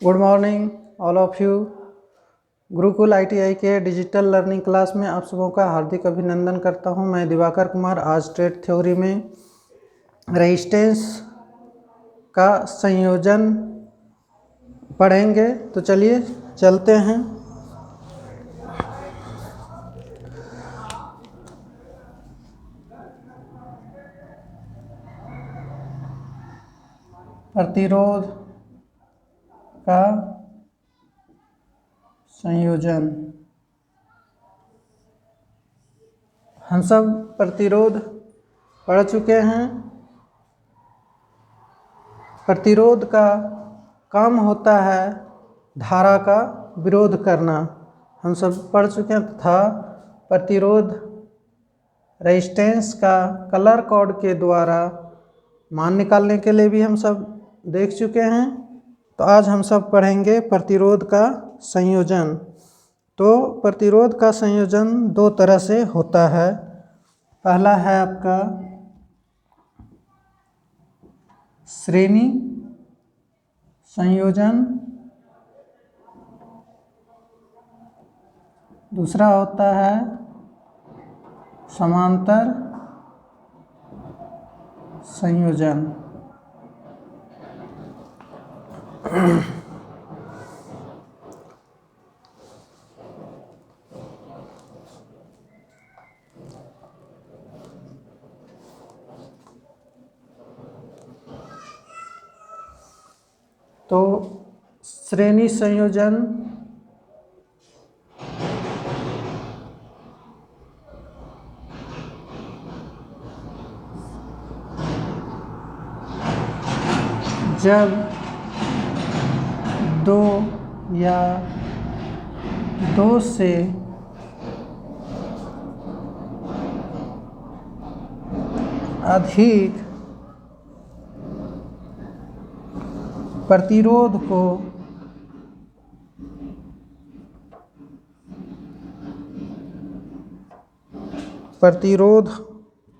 Good morning all of you. Gurukul ITI के digital learning class में आप सबों का हार्दिक अभिनंदन करता हूं। मैं दिवाकर कुमार। आज ट्रेड थ्योरी में रेजिस्टेंस का संयोजन पढ़ेंगे, तो चलिए चलते हैं। प्रतिरोध का संयोजन। हम सब प्रतिरोध पढ़ चुके हैं। प्रतिरोध का काम होता है धारा का विरोध करना, हम सब पढ़ चुके हैं। तथा प्रतिरोध रेजिस्टेंस का कलर कोड के द्वारा मान निकालने के लिए भी हम सब देख चुके हैं। तो आज हम सब पढ़ेंगे प्रतिरोध का संयोजन। तो प्रतिरोध का संयोजन दो तरह से होता है। पहला है आपका श्रेणी संयोजन, दूसरा होता है समांतर संयोजन। तो श्रेणी संयोजन जब दो या दो से अधिक प्रतिरोध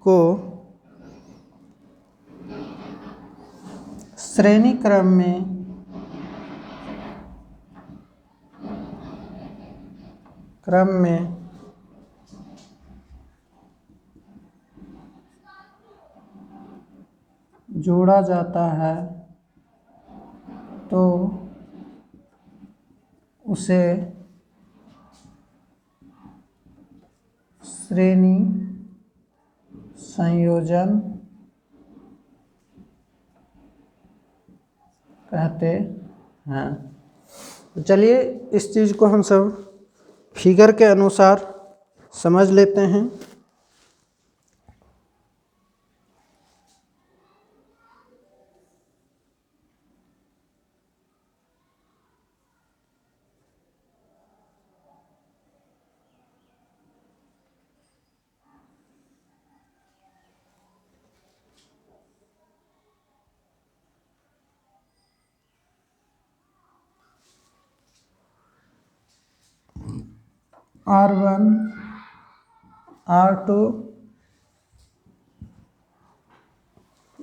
को श्रेणी क्रम में जोड़ा जाता है तो उसे श्रेणी संयोजन कहते हैं। तो चलिए इस चीज़ को हम सब फिगर के अनुसार समझ लेते हैं। R1, R2,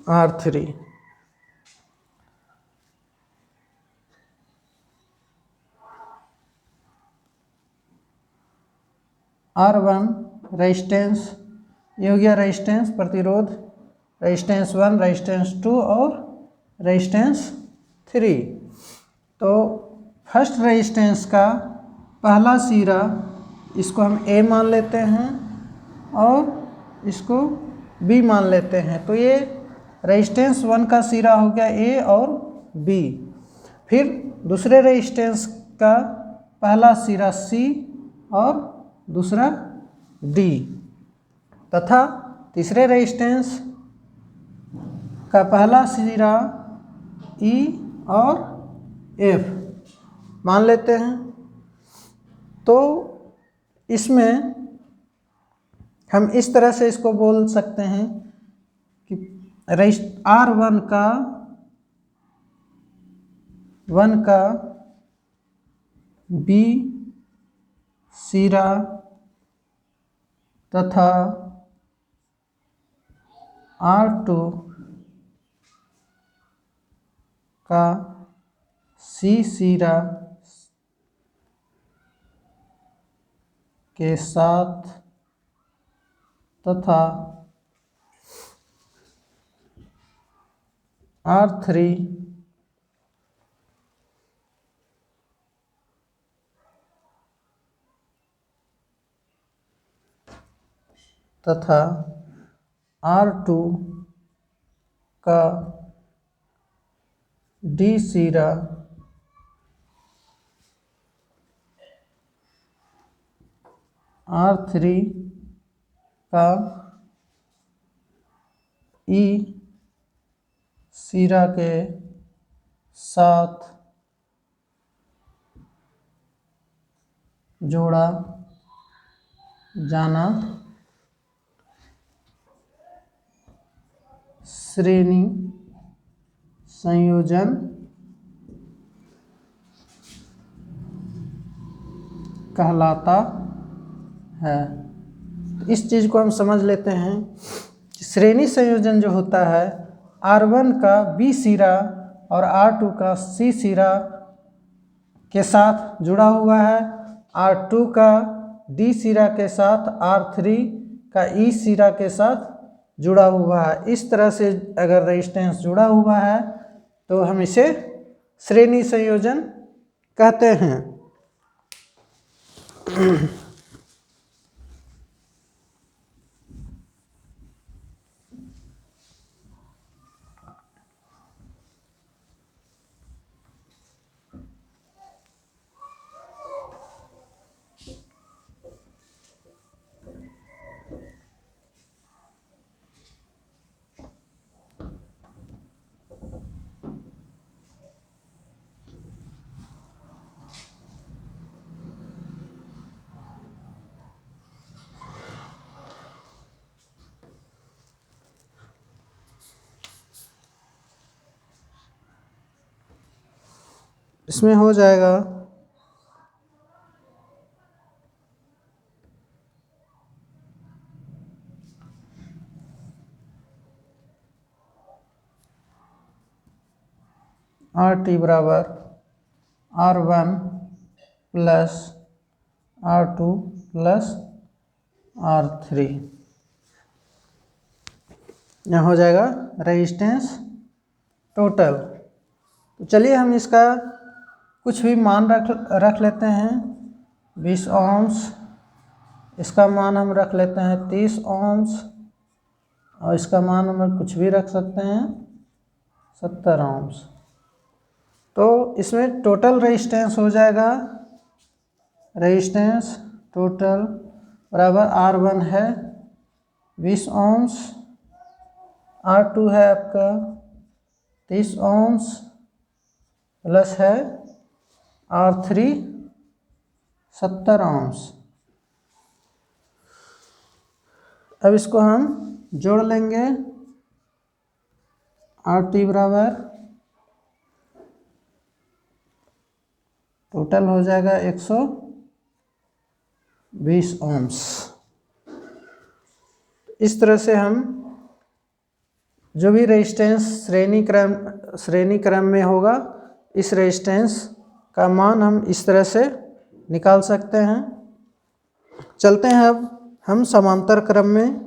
R3। R1 resistance, ये हो गया रेजिस्टेंस प्रतिरोध, रेजिस्टेंस 1, रेजिस्टेंस 2 और रेजिस्टेंस 3। तो फर्स्ट रेजिस्टेंस का पहला सिरा इसको हम A मान लेते हैं और इसको B मान लेते हैं। तो ये रेजिस्टेंस 1 का सिरा हो गया A और B। फिर दूसरे रेजिस्टेंस का पहला सिरा C और दूसरा D, तथा तीसरे रेजिस्टेंस का पहला सिरा E और F मान लेते हैं। तो इसमें हम इस तरह से इसको बोल सकते हैं कि R1 का B सिरा तथा R2 का सी सीरा के साथ तथा R3 तथा R2 का डी सीरा R3 का ई सीरा के साथ जोड़ा जाना श्रेणी संयोजन कहलाता है। तो इस चीज़ को हम समझ लेते हैं। श्रेणी संयोजन जो होता है R1 का B सिरा और R2 का C सिरा के साथ जुड़ा हुआ है, R2 का D सिरा के साथ R3 का E सिरा के साथ जुड़ा हुआ है। इस तरह से अगर रेजिस्टेंस जुड़ा हुआ है तो हम इसे श्रेणी संयोजन कहते हैं। इसमें हो जाएगा RT बराबर R1 plus R2 plus R3। यहाँ हो जाएगा रेजिस्टेंस टोटल। तो चलिए हम इसका कुछ भी मान रख लेते हैं। 20 ohms, इसका मान हम रख लेते हैं 30 ohms, और इसका मान हम कुछ भी रख सकते हैं 70 ohms। तो इसमें टोटल रेजिस्टेंस हो जाएगा, रेजिस्टेंस टोटल बराबर R1 है 20 ohms, R2 है आपका 30 ohms प्लस है R3 70 ohms। अब इसको हम जोड़ लेंगे। RT बराबर टोटल हो जाएगा 120 ohms। इस तरह से हम जो भी रेजिस्टेंस श्रेणी क्रम में होगा, इस रेजिस्टेंस का मान हम इस तरह से निकाल सकते हैं। चलते हैं अब हम समांतर क्रम में।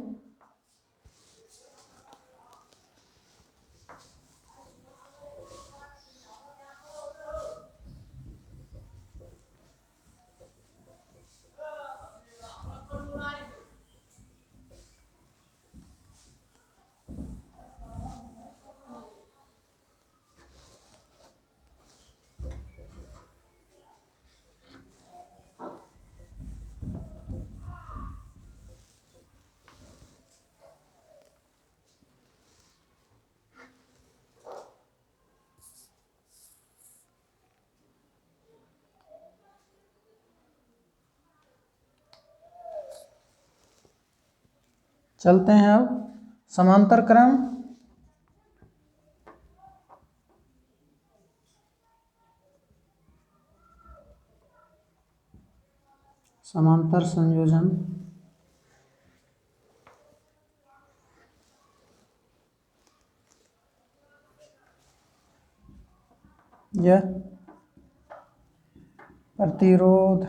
चलते हैं अब समांतर क्रम। समांतर संयोजन यह प्रतिरोध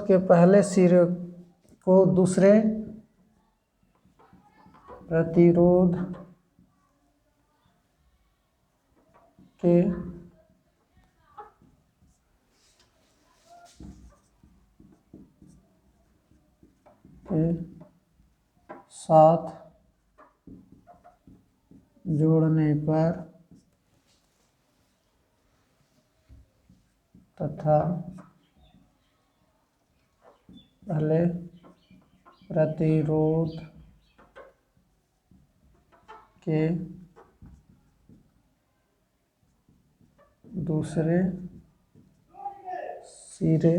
के पहले सिरे को दूसरे प्रतिरोध के साथ जोड़ने पर तथा पहले प्रतिरोध के दूसरे सिरे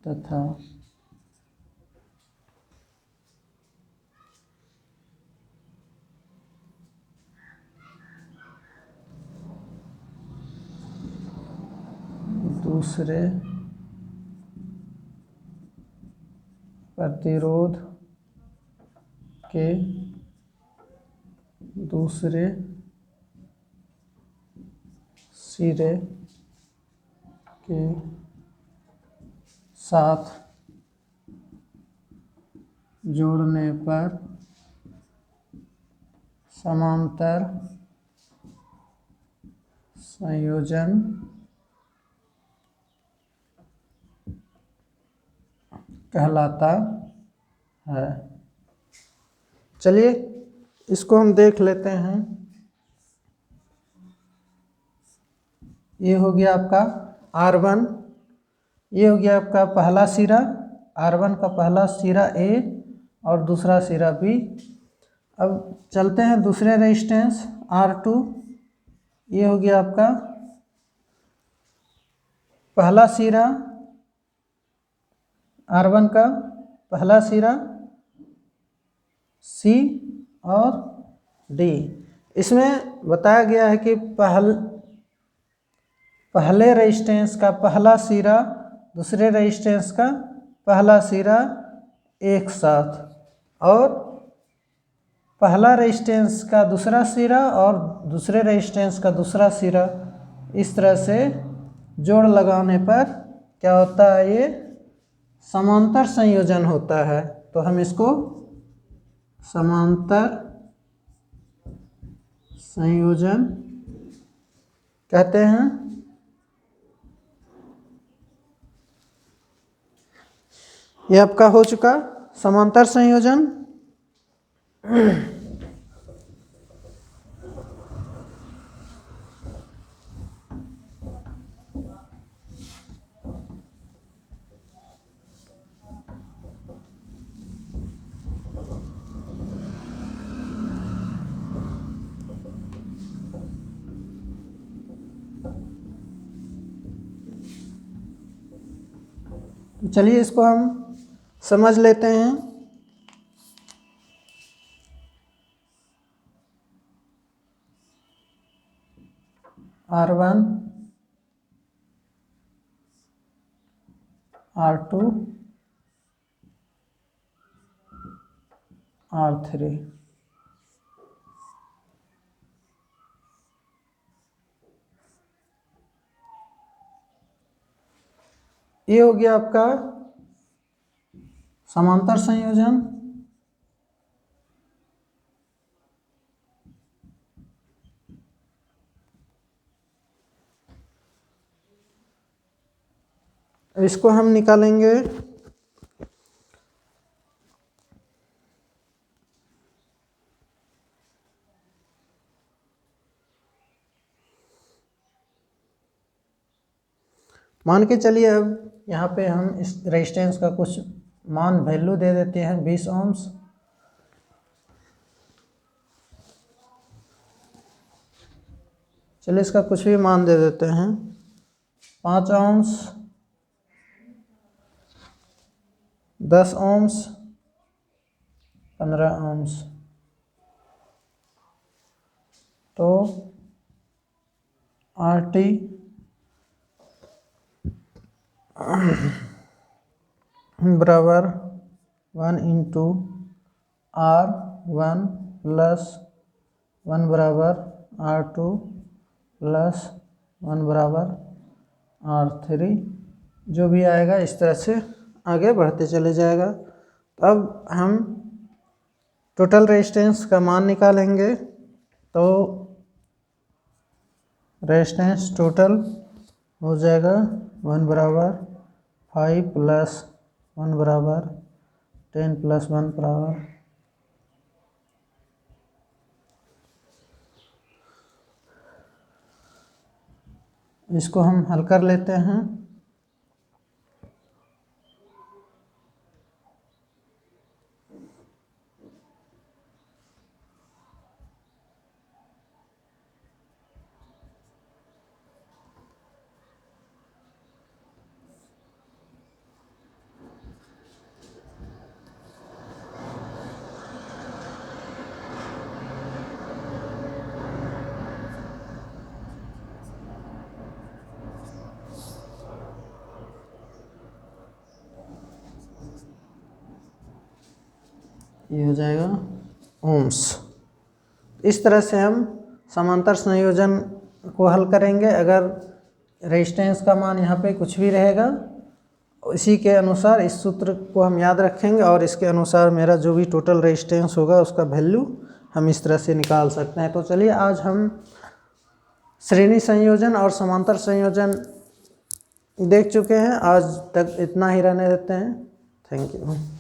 तथा दूसरे प्रतिरोध के दूसरे सिरे के साथ जोड़ने पर समांतर संयोजन कहलाता है। चलिए इसको हम देख लेते हैं। ये हो गया आपका R1, ये हो गया आपका पहला सिरा, R1 का पहला सिरा A और दूसरा सिरा B। अब चलते हैं दूसरे रेजिस्टेंस R2, ये हो गया आपका पहला सिरा R1 का पहला सिरा C और D। इसमें बताया गया है कि पहले रेजिस्टेंस का पहला सिरा दूसरे रेजिस्टेंस का पहला सिरा एक साथ, और पहला रेजिस्टेंस का दूसरा सिरा और दूसरे रेजिस्टेंस का दूसरा सिरा, इस तरह से जोड़ लगाने पर क्या होता है, ये समांतर संयोजन होता है। तो हम इसको समांतर संयोजन कहते हैं। ये आपका हो चुका समांतर संयोजन। चलिए इसको हम समझ लेते हैं। R1, R2, R3। ये हो गया आपका समांतर संयोजन। इसको हम निकालेंगे मान के चलिए अब यहाँ पे हम इस रेजिस्टेंस का कुछ मान वैल्यू दे देते हैं 20 ओम्स। चलिए इसका कुछ भी मान दे देते हैं, 5 ओम्स, 10 ओम्स, 15 ओम्स। तो RT बराबर 1 इंटू R1 प्लस 1 बराबर R2 प्लस 1 बराबर R3, जो भी आएगा इस तरह से आगे बढ़ते चले जाएगा। तो अब हम टोटल रेजिस्टेंस का मान निकालेंगे। तो रेजिस्टेंस टोटल हो जाएगा 1 बराबर 5 प्लस 1 बराबर 10 प्लस 1 बराबर, इसको हम हल कर लेते हैं। ये हो जाएगा ओम्स। इस तरह से हम समांतर संयोजन को हल करेंगे। अगर रेजिस्टेंस का मान यहाँ पे कुछ भी रहेगा, इसी के अनुसार इस सूत्र को हम याद रखेंगे और इसके अनुसार मेरा जो भी टोटल रेजिस्टेंस होगा उसका वैल्यू हम इस तरह से निकाल सकते हैं। तो चलिए आज हम श्रेणी संयोजन और समांतर संयोजन देख चुके हैं। आज तक इतना ही रहने देते हैं। Thank you.